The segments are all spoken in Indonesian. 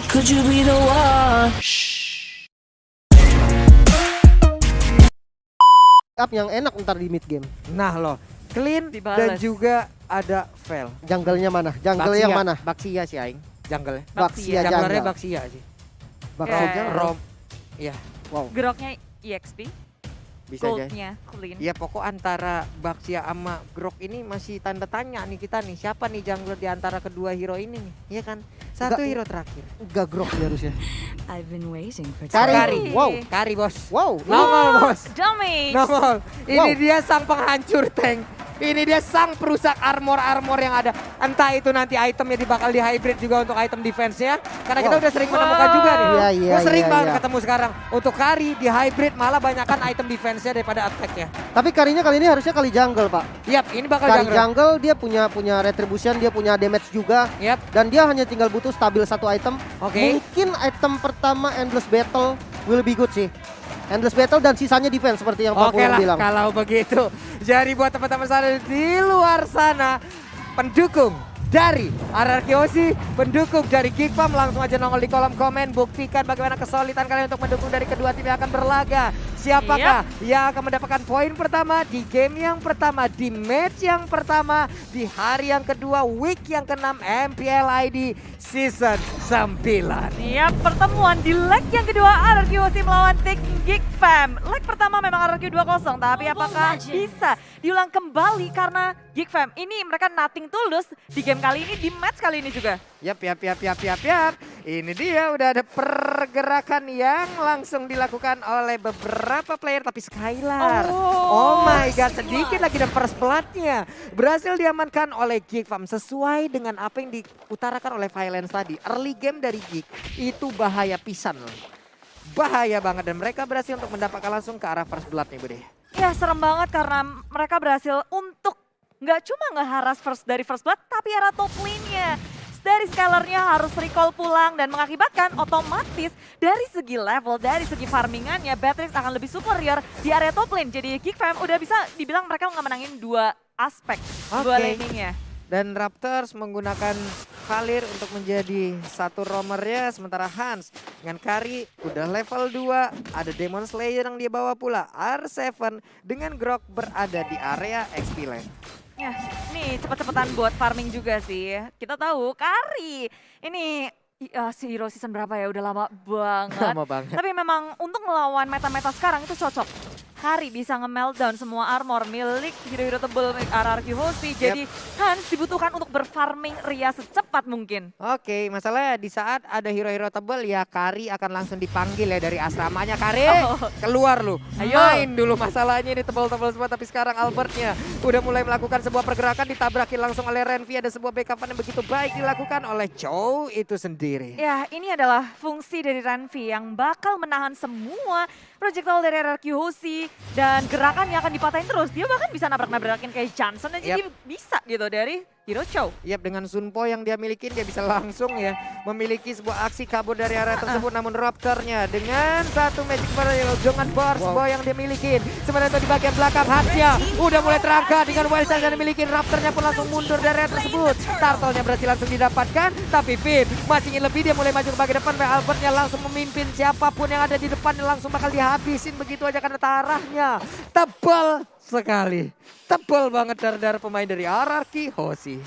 could you be the one? Up yang enak ntar di mid game. Nah loh, clean dan Dibales. juga ada fail. Jungle-nya mana? Jungle yang mana? Baxia sih aing, jungle. Baxia Junglernya jungle. Baxia sih. Baxia Ya, jungle. Rom. Iya, Wow. Groknya EXP, bisa aja. goldnya clean. Ya pokok antara Baxia sama Grok ini masih tanda tanya nih kita nih. Siapa nih jungler di antara kedua hero ini nih? Iya kan? Satu Enggak. hero terakhir. Enggak grok dia harusnya. I've been waiting for Kari. Kari. Wow. Kari bos. Wow. Nongol bos. Damage. Nongol. Ini Wow. dia sang penghancur tank. Ini dia sang perusak armor-armor yang ada. Entah itu nanti itemnya bakal di hybrid juga untuk item defense-nya. Karena kita Wow. udah sering menemukan juga nih. Iya, iya, Gua sering iya, banget iya. ketemu sekarang. Untuk Kari di hybrid malah banyakkan item defense-nya daripada attack-nya. Tapi karinya kali ini harusnya kali jungle, Pak. Yap, ini bakal Kari jungler. jungle dia punya retribution, dia punya damage juga. Yap, Dan dia hanya tinggal butuh stabil satu item. oke. Mungkin item pertama Endless Battle will be good sih. Endless Battle dan sisanya defense seperti yang Pak Oke Puyang lah bilang. kalau begitu. Jadi buat teman-teman sana di luar sana, pendukung dari RRQ Aussie, pendukung dari Geek Farm, langsung aja nongol di kolom komen. Buktikan bagaimana kesulitan kalian untuk mendukung dari kedua tim yang akan berlaga. Siapakah yang akan mendapatkan poin pertama di game yang pertama, di match yang pertama, di hari yang kedua, week yang ke-6 MPL ID Season 9. Ya, pertemuan di leg yang kedua RRQ Aussie melawan Tik Geek Fam. Leg pertama memang RRQ 2-0, tapi apakah bisa diulang kembali karena Geek Fam ini mereka nothing tulus di game kali ini, di match kali ini juga. Yap. Ini dia udah ada pergerakan yang langsung dilakukan oleh beberapa player, tapi Skylar. Oh my god, sedikit lagi dan first blood-nya berhasil diamankan oleh Geek Farm sesuai dengan apa yang diutarakan oleh Violence tadi. Early game dari Geek itu bahaya pisan loh. Bahaya banget dan mereka berhasil untuk mendapatkan langsung ke arah first blood nih, Bude. Ya, serem banget karena mereka berhasil untuk nggak cuma ngeharas dari first blood, tapi arah top lane-nya. Dari Skylarnya harus recall pulang dan mengakibatkan otomatis dari segi level, dari segi farmingannya, Beatrix akan lebih superior di area top lane. Jadi Geek Fam udah bisa dibilang mereka ngemenangin dua aspek, dua Oke. laningnya. Dan Raptors menggunakan Valir untuk menjadi satu roamernya. Sementara Hans dengan Kari udah level 2. Ada Demon Slayer yang dia bawa pula. R7 dengan Grok berada di area XP lane. Ya, nih cepet-cepetan buat farming juga sih. Kita tahu Kari ini si Hero season berapa ya? Udah lama banget. Lama banget. Tapi memang untuk melawan meta-meta sekarang itu cocok. Kari bisa nge-meltdown semua armor milik hero-hero tebel RRQ Aussie. Jadi Hans dibutuhkan untuk berfarming Ria secepat mungkin. Oke, masalahnya di saat ada hero-hero tebel ya Kari akan langsung dipanggil ya dari asramanya. Kari, keluar lu. Ayo. Main dulu masalahnya ini tebel-tebel semua. Tapi sekarang Albertnya udah mulai melakukan sebuah pergerakan. Ditabrakin langsung oleh Renvi. Ada sebuah backup yang begitu baik dilakukan oleh Chow itu sendiri. Ya, ini adalah fungsi dari Renvi yang bakal menahan semua projectile dari RRQ Aussie dan gerakannya akan dipatahin terus. Dia bahkan bisa nabrak-nabrakin kayak Johnson aja dia bisa gitu dari Hero Chow. Yap, dengan Sunpo yang dia milikin dia bisa langsung ya memiliki sebuah aksi kabur dari area tersebut. Namun Raptornya dengan satu magic barrel dengan burst boy yang dia milikin. Sementara itu di bagian belakang Hansnya udah mulai terangkat dengan wild stance yang dimiliki. Raptornya pun langsung mundur dari area tersebut. Turtle-nya berhasil langsung didapatkan. Tapi Finn masih ingin lebih, dia mulai maju ke bagian depan. Albertnya langsung memimpin siapapun yang ada di depan langsung bakal dihabisin begitu aja karena tarahnya tebal sekali. Tebal banget dar-dar pemain dari RRQ Aussie.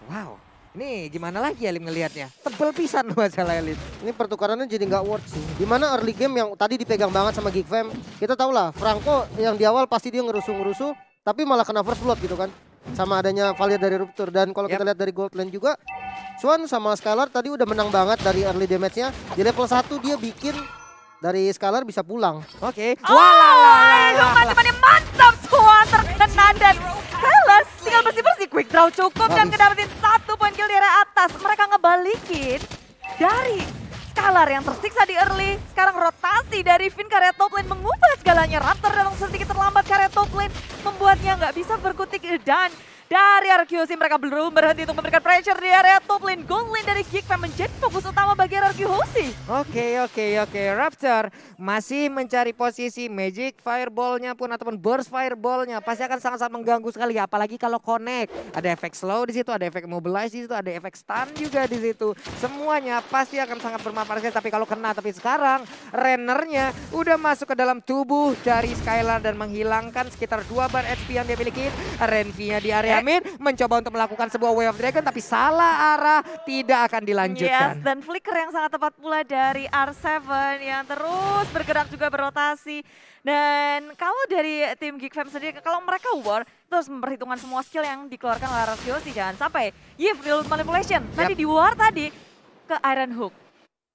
Wow, ini gimana lagi Elim ngelihatnya? Tebal pisan masalah Elim. Ini pertukarannya jadi nggak worth sih. Dimana early game yang tadi dipegang banget sama Geek Fam. Kita tahu lah, Franco yang di awal pasti dia ngerusuh-ngerusuh. Tapi malah kena first blood gitu kan. Sama adanya Valir dari Rupture. Dan kalau kita lihat dari gold lane juga, Swan sama Skylar tadi udah menang banget dari early damage-nya. Di level 1 dia bikin dari Skylar bisa pulang. Oke. Teman-temannya mantap semua terkena dan Skylar tinggal bersih-bersih quick draw cukup dan ngedapetin 1 poin kill di area atas. Mereka ngebalikin dari Skylar yang tersiksa di early. Sekarang rotasi dari Finn ke area top lane mengubah segalanya. Raptor dalam sedikit terlambat ke area top lane membuatnya nggak bisa berkutik dan dari RRQC. Mereka belum berhenti untuk memberikan pressure di area top lane. Gold lane dari Geekfam menjadi fokus utama bagi RRQC. Oke. Raptor masih mencari posisi. Magic Fireball-nya pun ataupun Burst Fireball-nya pasti akan sangat-sangat mengganggu sekali. Apalagi kalau connect. Ada efek slow di situ, ada efek mobilize di situ, ada efek stun juga di situ. Semuanya pasti akan sangat bermanfaat sekali. Tapi kalau kena, tapi sekarang Rennernya udah masuk ke dalam tubuh dari Skylar dan menghilangkan sekitar 2 bar HP yang dia miliki. Renvi-nya di area mid mencoba untuk melakukan sebuah Way of Dragon tapi salah arah, tidak akan dilanjutkan. Yes, dan flicker yang sangat tepat pula dari R7 yang terus bergerak juga berotasi. Dan kalau dari tim Geekfam sendiri, kalau mereka war, terus memperhitungkan semua skill yang dikeluarkan oleh RRQC. Jangan sampai Yves real manipulation. Nanti di war tadi ke Iron Hook.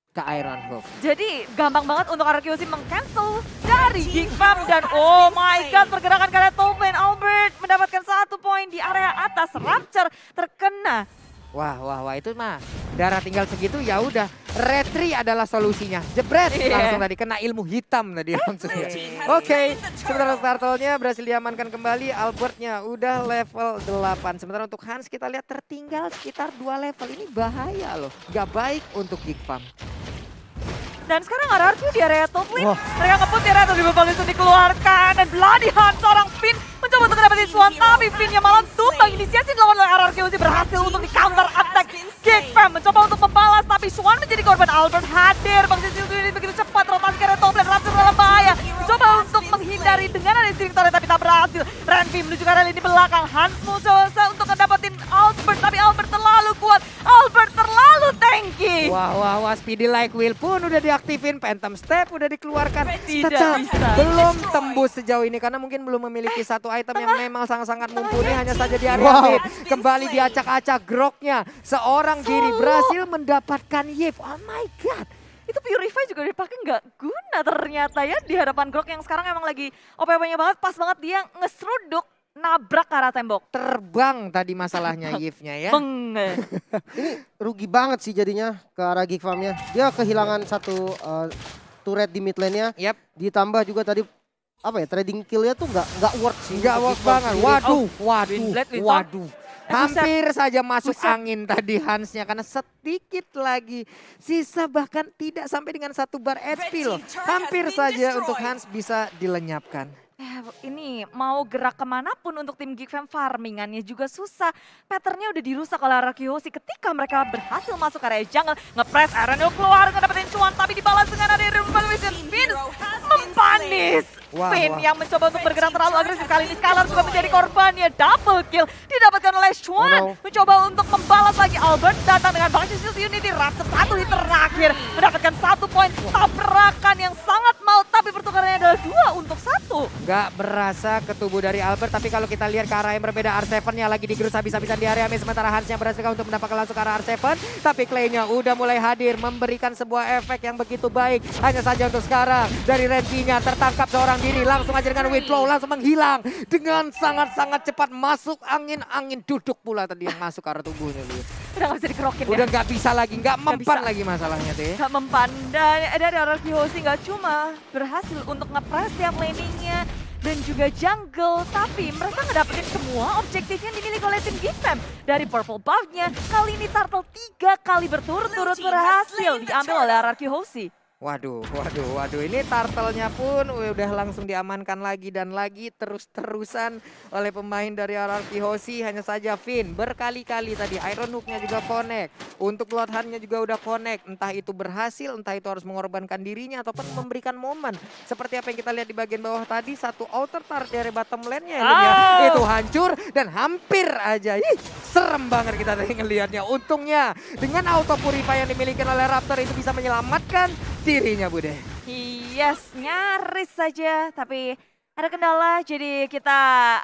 Ke Iron Hook. Jadi gampang banget untuk RRQC meng-cancel dari Geekfam. Dan oh my god, pergerakan ke area top lane. Albert mendapatkan 1 poin di area atas. Rapture terkena. Wah, itu mah darah tinggal segitu ya udah. Retri adalah solusinya. Jebret langsung tadi kena ilmu hitam tadi langsung ya. Oke, sementara turtle-nya berhasil diamankan kembali. Albertnya udah level 8. Sementara untuk Hans kita lihat tertinggal sekitar 2 level. Ini bahaya loh. Gak baik untuk Geekfam. Dan sekarang RRQ di area top lane. Mereka ngebut di area atas, itu dikeluarkan. Dan Bloody Hunt seorang Finn mencoba untuk dapetin Swan. Tapi Finn yang malah tumbang. Inisiasi dilakukan oleh RRQ berhasil untuk di counter attack. Geekfam mencoba untuk membalas. Tapi Swan menjadi korban. Albert hadir. Bang Sisi ini begitu cepat. Rotasi ke area top lane. Raptor dalam bahaya. Coba untuk menghindari dengan ada Victoria tapi tak berhasil. Renvi menuju ke area lini belakang. Hans mencoba untuk dapetin Albert. Tapi Albert terlalu kuat. Albert terlalu tanky. Wah, Speedy Like Will pun udah diaktifin, Phantom Step udah dikeluarkan. Tidak Tetap bisa. belum tembus sejauh ini karena mungkin belum memiliki satu item yang memang sangat-sangat mumpuni, hanya saja di area mid. Kembali diacak-acak groknya. Seorang diri berhasil mendapatkan Yves. Oh my god. Itu Purify juga dipakai nggak guna ternyata ya di hadapan Grok yang sekarang emang lagi OP-nya banget. Pas banget dia ngeseruduk nabrak ke arah tembok. Terbang tadi masalahnya Yves-nya ya. Ini Rugi banget sih jadinya ke arah Geekfam-nya. Dia kehilangan satu turret di mid lane-nya. Yap. Ditambah juga tadi apa ya, trading kill-nya tuh nggak worth sih. Nggak untuk worth Geekfam banget. sendiri. Waduh. Hampir saja masuk angin tadi Hansnya karena sedikit lagi sisa, bahkan tidak sampai dengan 1 bar HP loh. Hampir saja untuk Hans bisa dilenyapkan. ini mau gerak kemanapun untuk tim Geekfam, farmingannya juga susah. Patternnya udah dirusak oleh RRQC ketika mereka berhasil masuk area jungle. Nge-press Arano keluar, ngedapetin cuan, tapi dibalas dengan ada Revolution. Vince mempanis. Finn yang mencoba untuk bergerak terlalu agresif. Kali ini Skylar juga menjadi korbannya. Double kill didapatkan oleh Chuan. Mencoba untuk membalas lagi. Albert datang dengan Bang Shield Unity. Raptor 1 hit terakhir. Mendapatkan 1 poin. Tabrakan yang sangat mau, tapi pertukarannya adalah 2 untuk 1. Gak berasa ke tubuh dari Albert, tapi kalau kita lihat ke arah yang berbeda, R7-nya lagi digerus habis-habisan di area mid. Sementara Hans yang berhasil untuk mendapatkan langsung ke arah R7. Tapi Clay-nya udah mulai hadir, memberikan sebuah efek yang begitu baik. Hanya saja untuk sekarang, dari Renvi-nya tertangkap seorang diri, langsung aja dengan Windflow, langsung menghilang dengan sangat-sangat cepat. Masuk angin duduk pula tadi yang masuk ke arah tubuhnya. Udah gak bisa dikerokin ya. Udah gak bisa lagi, gak mempan bisa lagi masalahnya tuh ya. Gak mempan. Dan dari RRQC gak cuma berhasil untuk nge-press tiap laningnya dan juga jungle, tapi mereka ngedapetin semua objektif yang dimiliki oleh tim Geekfam. Dari purple buff-nya, kali ini Turtle 3 kali berturut-turut berhasil diambil oleh RRQC. Waduh. Ini turtle-nya pun udah langsung diamankan lagi dan lagi terus-terusan oleh pemain dari RRQ Hoshi. Hanya saja Finn berkali-kali tadi Iron Hook-nya juga connect. Untuk Bloodhound-nya juga udah connect. Entah itu berhasil, entah itu harus mengorbankan dirinya ataupun memberikan momen. Seperti apa yang kita lihat di bagian bawah tadi, satu outer turret dari bottom lane-nya itu hancur dan hampir aja. Serem banget kita tadi ngelihatnya. Untungnya dengan auto purify yang dimiliki oleh Raptor itu bisa menyelamatkan dirinya, Bude. Yes, nyaris saja, tapi ada kendala, jadi kita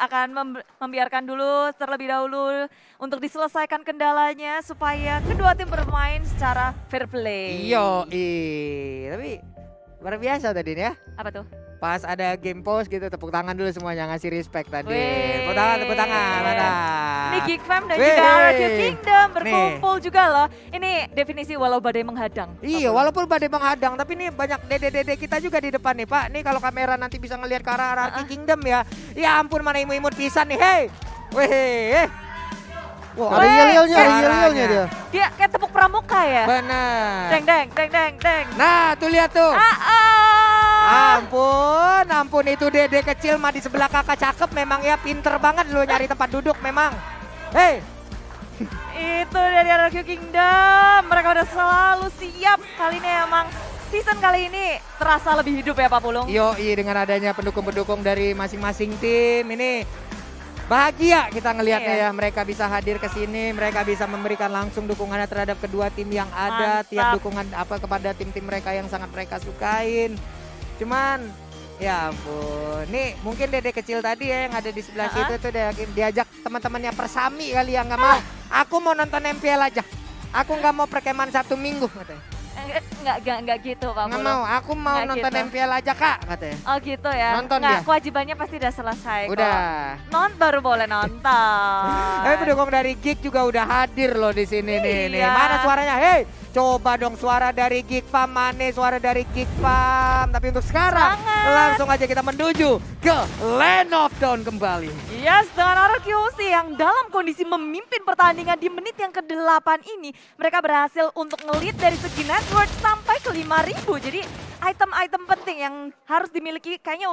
akan membiarkan dulu terlebih dahulu untuk diselesaikan kendalanya supaya kedua tim bermain secara fair play. Tapi luar biasa tadi ya. Apa tuh? Pas ada game pause gitu, tepuk tangan dulu semuanya, ngasih respect tadi. Wih. Tepuk tangan, mantap. Ini Geekfam dan juga RRQ Kingdom berkumpul juga loh. Ini definisi walau badai menghadang. Iya, walaupun badai menghadang, tapi ini banyak dede-dede kita juga di depan nih, Pak. Nih kalau kamera nanti bisa ngelihat ke arah RRQ Kingdom ya. Ya ampun, mana imut-imut pisan nih, hey. Weh, Wah, ada yel-yelnya, ada suaranya. yel-yelnya dia. Dia kayak tepuk pramuka ya. bener. Deng deng deng deng deng. Nah, tuh lihat tuh. Ah. Ampun itu Dede kecil mah di sebelah kakak cakep memang ya pinter banget lu nyari tempat duduk memang. Hei, Itu dari RRQ Kingdom. Mereka udah selalu siap. Kali ini emang season kali ini terasa lebih hidup ya Pak Pulung. yoi dengan adanya pendukung-pendukung dari masing-masing tim ini bahagia kita ngelihatnya ya. Mereka bisa hadir ke sini, mereka bisa memberikan langsung dukungannya terhadap kedua tim yang ada, Mantap. tiap dukungan apa kepada tim-tim mereka yang sangat mereka sukain. Cuman ya ampun, nih mungkin Dede kecil tadi ya yang ada di sebelah situ tuh diajak teman-temannya persami kali ya nggak mau. Aku mau nonton MPL aja. Aku nggak mau perkemahan 1 minggu katanya. Enggak gitu Pak Nggak Pulung. mau, aku mau Nggak nonton gitu. MPL aja kak katanya. Oh gitu ya. Nonton Nggak, dia. kewajibannya pasti udah selesai kok. Udah. Baru boleh nonton. Pendukung dari Geek juga udah hadir loh di sini nih. Iya. Mana suaranya? Hei, coba dong suara dari Geek Fam, mana suara dari Geek Fam. Tapi untuk sekarang Sangat. langsung aja kita menuju ke Land of Dawn kembali. Yes, dengan RRQC yang dalam kondisi memimpin pertandingan di menit yang ke-8 ini, mereka berhasil untuk nge-lead dari segi network sampai ke 5.000. Jadi item-item penting yang harus dimiliki kayaknya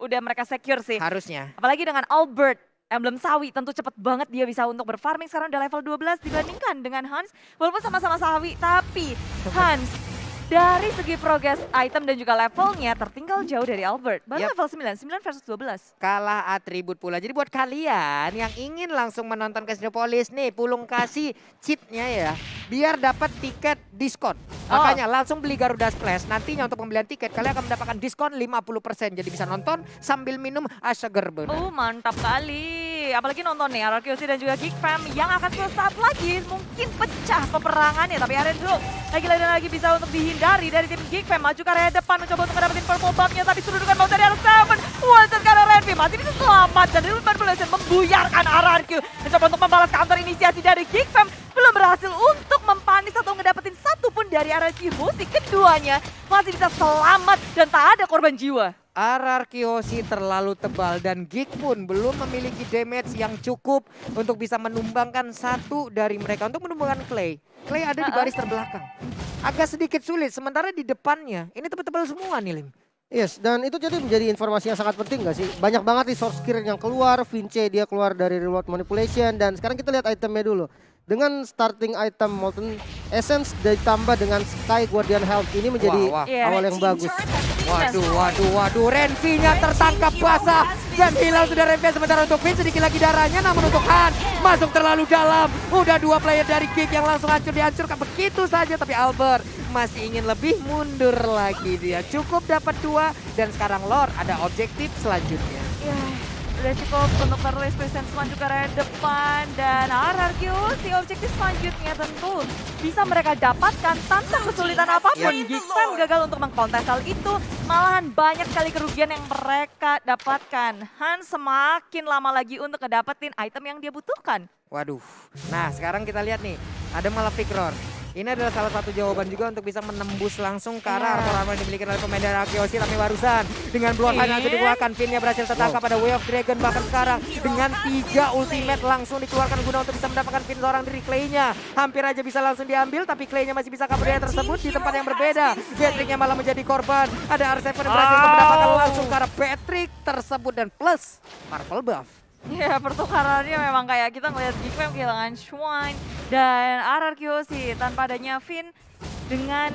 udah mereka secure sih. Harusnya. Apalagi dengan Albert, emblem sawi, tentu cepet banget dia bisa untuk berfarming. Sekarang udah level 12 dibandingkan dengan Hans. Walaupun sama-sama sawi, tapi Hans dari segi progress item dan juga levelnya tertinggal jauh dari Albert. Baru Yap. level 9 versus 12. Kalah atribut pula. Jadi buat kalian yang ingin langsung menonton Casinopolis nih, Pulung kasih cheatnya ya. Biar dapat tiket diskon. Makanya langsung beli Garuda Splash. Nantinya untuk pembelian tiket kalian akan mendapatkan diskon 50%. Jadi bisa nonton sambil minum seger bener. Mantap kali. Apalagi nonton nih RRQC dan juga Geek Fam yang akan sesaat lagi mungkin pecah peperangannya. Tapi Arendro lagi bisa untuk dihindari dari tim Geek Fam. Maju ke area depan mencoba untuk mendapatkan purple buff-nya. Tapi sedudukan mau dari R7. One-shot karena Renvi masih bisa selamat. Dan Real Manipulation membuyarkan RRQ. Mencoba untuk membalas counter inisiasi dari Geek Fam. Belum berhasil untuk mempanis atau ngedapetin satu pun dari RRQ Hoshi. Keduanya masih bisa selamat dan tak ada korban jiwa. RRQ Hoshi terlalu tebal dan Geek pun belum memiliki damage yang cukup untuk bisa menumbangkan satu dari mereka. Untuk menumbangkan Clay. Clay ada di baris terbelakang. Agak sedikit sulit, sementara di depannya ini tebal-tebal semua nih Lim. Yes, dan itu jadi menjadi informasi yang sangat penting gak sih? Banyak banget resource skill yang keluar, Vince dia keluar dari reward manipulation, dan sekarang kita lihat itemnya dulu. Dengan starting item Molten Essence ditambah dengan Sky Guardian Health, ini menjadi Wah, awal yang bagus. Waduh, Renvi-nya tertangkap basah dan hilang sudah Renvi. Sementara untuk Vin sedikit lagi darahnya, namun untuk Han masuk terlalu dalam. Udah 2 player dari Geek yang langsung dihancurkan begitu saja, tapi Albert masih ingin lebih, mundur lagi dia. Cukup dapat 2 dan sekarang Lord ada objektif selanjutnya. Ya, udah cukup untuk terlis presence maju ke area depan dan RRQ si objektif selanjutnya tentu bisa mereka dapatkan tanpa kesulitan apapun. Geek Fam gagal untuk mengkontes hal itu, malahan banyak sekali kerugian yang mereka dapatkan. Han semakin lama lagi untuk ngedapetin item yang dia butuhkan. Waduh, nah sekarang kita lihat nih, ada Malefic Roar. Ini adalah salah satu jawaban juga untuk bisa menembus langsung ke arah armor yang dimiliki oleh pemain dari RRQ Hoshi. Tapi barusan dengan Bloodline langsung dikeluarkan, Finn-nya berhasil tertangkap pada Way of Dragon. Bahkan sekarang dengan 3 ultimate langsung dikeluarkan guna untuk bisa mendapatkan Finn seorang diri. Clay-nya hampir aja bisa langsung diambil, tapi Clay-nya masih bisa kabur dari tersebut di tempat yang berbeda. Patrick-nya malah menjadi korban. Ada R7 yang berhasil mendapatkan langsung ke arah Patrick tersebut dan plus Purple buff. Ya, pertukarannya memang kayak kita ngeliat Geek Fam kehilangan Shrine dan RRQ Hoshi tanpa adanya Finn dengan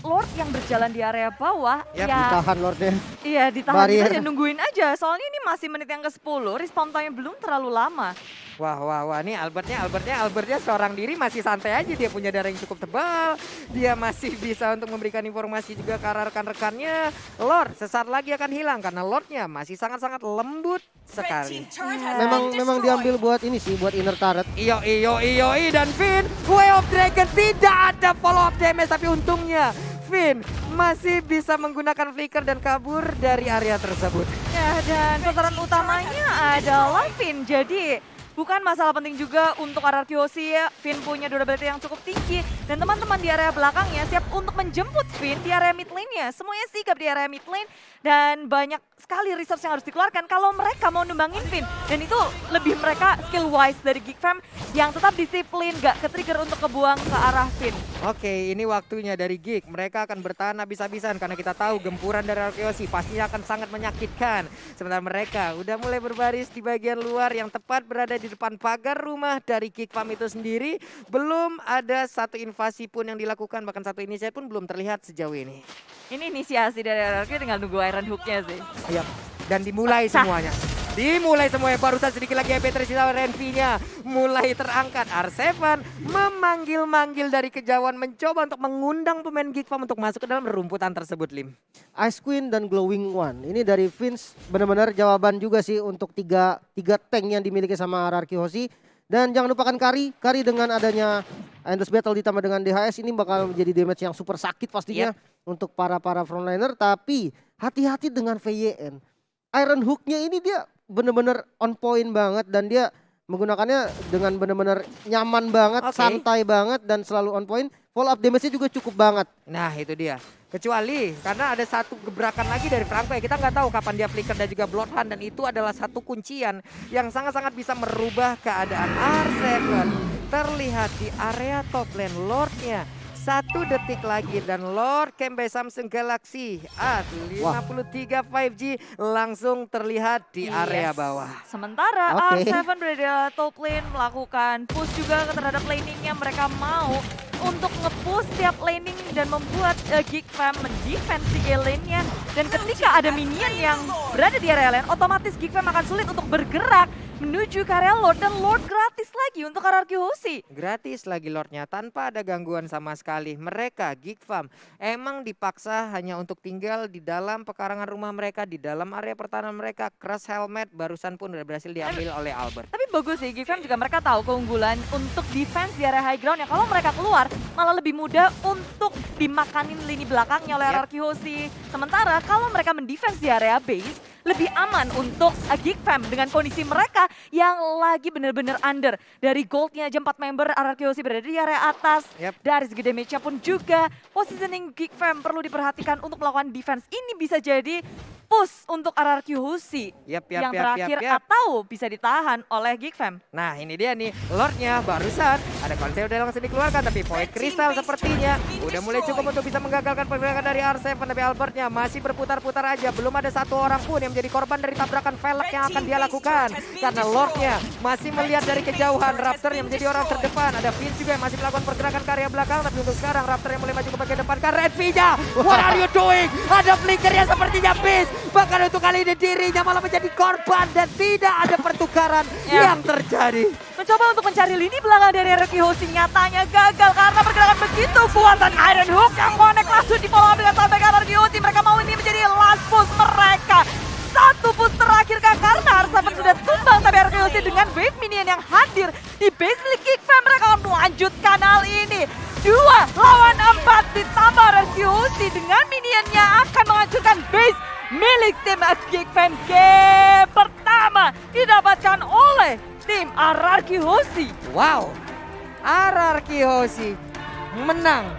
Lord yang berjalan di area bawah. Yap, ya Ditahan Lordnya. iya ditahan Barrier. aja, nungguin aja. Soalnya ini masih menit yang ke-10, respawn time belum terlalu lama. Wah, nih Albertnya seorang diri masih santai aja, dia punya darah yang cukup tebal. Dia masih bisa untuk memberikan informasi juga ke arah rekan-rekannya. Lord sesaat lagi akan hilang karena Lordnya masih sangat-sangat lembut sekali. Memang diambil buat ini sih, buat inner turret. Iyo dan Finn, Way of Dragon tidak ada follow up damage, tapi untungnya Finn masih bisa menggunakan flicker dan kabur dari area tersebut. Ya, dan sasaran utamanya adalah Finn. Jadi bukan masalah penting juga untuk RRQ Hoshi. Finn punya durability yang cukup tinggi dan teman-teman di area belakangnya siap untuk menjemput Finn di area mid lane-nya. Semuanya sigap di area mid lane dan banyak sekali resource yang harus dikeluarkan kalau mereka mau numbangin Finn. Dan itu lebih mereka skill wise dari Geek Fam yang tetap disiplin, gak ke-trigger untuk kebuang ke arah Finn. Oke, ini waktunya dari Geek. Mereka akan bertahan habis-habisan karena kita tahu gempuran dari RRQ pastinya akan sangat menyakitkan. Sementara mereka udah mulai berbaris di bagian luar yang tepat berada di depan pagar rumah dari Geek Fam itu sendiri. Belum ada satu invasi pun yang dilakukan, bahkan satu inisiasi pun belum terlihat sejauh ini. Ini inisiasi dari RRQ tinggal nunggu Iron Hook-nya sih. Iya, dan dimulai semuanya. Dimulai semuanya, barusan sedikit lagi EP tersisa Renvi-nya mulai terangkat. R7 memanggil-manggil dari kejauhan, mencoba untuk mengundang pemain Geek Fam untuk masuk ke dalam rumputan tersebut, Lim. Ice Queen dan Glowing One. Ini dari Vince benar-benar jawaban juga sih untuk tiga tank yang dimiliki sama RRQ Hoshi. Dan jangan lupakan Kari dengan adanya Endless Battle ditambah dengan DHS ini bakal menjadi damage yang super sakit pastinya untuk para frontliner. Tapi hati-hati dengan VYN. Iron Hook-nya ini dia benar-benar on point banget dan dia menggunakannya dengan benar-benar nyaman banget, santai banget dan selalu on point. Follow up damage-nya juga cukup banget. Nah itu dia. Kecuali karena ada satu gebrakan lagi dari Franco ya. Kita nggak tahu kapan dia flicker dan juga Bloodhound. Dan itu adalah satu kuncian yang sangat-sangat bisa merubah keadaan. R7 terlihat di area top lane. Lordnya 1 detik lagi dan Lord camp by Samsung Galaxy A53 5G langsung terlihat di area bawah. Sementara Oke. R7 berada top lane melakukan push juga terhadap laningnya. Mereka mau untuk nge-push setiap laning dan membuat Geek Fam mendefense di lane-nya. Dan ketika ada minion yang berada di area lane, otomatis Geek Fam akan sulit untuk bergerak menuju ke area Lord. Dan Lord gratis lagi untuk RRQ Hoshi. Gratis lagi Lordnya tanpa ada gangguan sama sekali. Mereka Geek Fam emang dipaksa hanya untuk tinggal di dalam pekarangan rumah mereka, di dalam area pertahanan mereka. Crush Helmet barusan pun udah berhasil diambil oleh Albert. Tapi bagus sih, Geek Fam juga mereka tahu keunggulan untuk defense di area high ground yang kalau mereka keluar malah lebih mudah untuk dimakanin lini belakangnya oleh RRQ Hoshi. Sementara kalau mereka mendefense di area base, lebih aman untuk Geek Fam dengan kondisi mereka yang lagi benar-benar under. Dari goldnya aja 4 member RRQ Hoshi berada di area atas. Dari segi damage-nya pun juga positioning Geek Fam perlu diperhatikan untuk melakukan defense. Ini bisa jadi push untuk RRQ Hoshi yang terakhir atau bisa ditahan oleh Geek Fam. Nah ini dia nih Lordnya barusan ada konsep udah langsung dikeluarkan tapi Void Crystal sepertinya udah mulai cukup untuk bisa menggagalkan pergerakan dari R7 tapi Albertnya masih berputar-putar aja. Belum ada satu orang pun yang menjadi korban dari tabrakan velg yang akan dia lakukan karena Lordnya masih melihat dari kejauhan. Raptor yang menjadi orang terdepan, ada Vince juga yang masih melakukan pergerakan ke area belakang tapi untuk sekarang Raptor yang mulai maju ke bagian depan kan Redvi-nya. What are you doing? Ada flickernya sepertinya Vince. Bahkan untuk kali ini dirinya malah menjadi korban dan tidak ada pertukaran yang terjadi. Mencoba untuk mencari lini belakang dari RRQ Hoshi nyatanya gagal karena pergerakan begitu kuat dan Iron Hook yang connect langsung di follow up dengan sampai ke RRQ Hoshi. Mereka mau ini menjadi last push mereka. Satu push terakhir kan karena R7 sudah tumbang tapi RRQ Hoshi dengan wave minion yang hadir di base milik Geek Fam mereka akan melanjutkan hal ini. 2 lawan 4 ditambah RRQ Hoshi dengan minionnya akan menghancurkan base milik tim Geek Fam. Game pertama didapatkan oleh tim RRQ Hoshi. Wow, RRQ Hoshi menang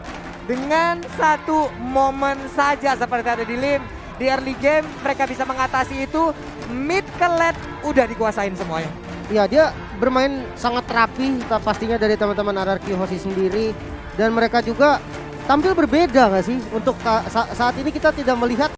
dengan satu momen saja seperti ada di Lim. Di early game mereka bisa mengatasi itu, mid ke late udah dikuasain semuanya. Ya dia bermain sangat rapi pastinya dari teman-teman RRQ Hoshi sendiri. Dan mereka juga tampil berbeda nggak sih? Untuk saat ini kita tidak melihat